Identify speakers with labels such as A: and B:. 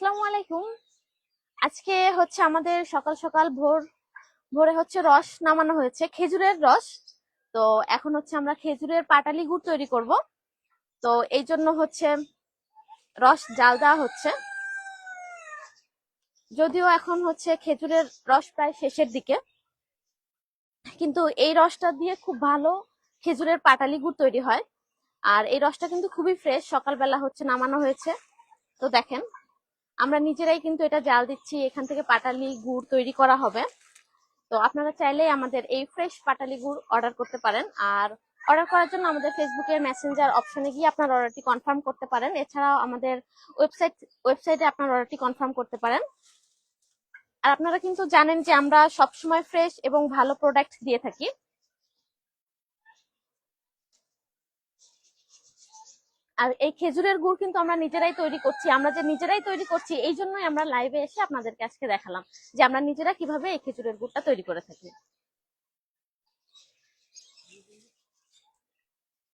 A: আসসালামু আলাইকুম। আজকে হচ্ছে আমাদের সকাল সকাল ভোরে হচ্ছে রস নামানো হয়েছে, খেজুরের রস। তো এখন হচ্ছে আমরা খেজুরের পাটালি গুড় তৈরি করব। তো এই জন্য হচ্ছে রস জাল দেওয়া হচ্ছে। যদিও এখন হচ্ছে খেজুরের রস প্রায় শেষের দিকে, কিন্তু এই রসটা দিয়ে খুব ভালো খেজুরের পাটালি গুড় তৈরি হয়। আর এই রসটা কিন্তু খুবই ফ্রেশ, সকালবেলা হচ্ছে নামানো হয়েছে। তো দেখেন, আমরা নিজেরাই কিন্তু এটা জাল দিচ্ছি, এখান থেকে পাটালি গুড় তৈরি করা হবে। তো আপনারা চাইলে আমাদের এই ফ্রেশ পাটালি গুড় অর্ডার করতে পারেন। আর অর্ডার করার জন্য আমাদের ফেসবুকের মেসেঞ্জার অপশনে গিয়ে আপনার অর্ডারটি কনফার্ম করতে পারেন। এছাড়াও আমাদের ওয়েবসাইটে আপনার অর্ডারটি কনফার্ম করতে পারেন। আর আপনারা কিন্তু জানেন যে আমরা সবসময় ফ্রেশ এবং ভালো প্রোডাক্ট দিয়ে থাকি। আর এই খেজুরের গুড় কিন্তু আমরা নিজেরাই তৈরি করছি। আমরা যে নিজেরাই তৈরি করছি, এই জন্যই আমরা লাইভে এসে আপনাদেরকে আজকে দেখালাম যে আমরা নিজেরা কিভাবে এই খেজুরের গুড়টা তৈরি করে থাকি।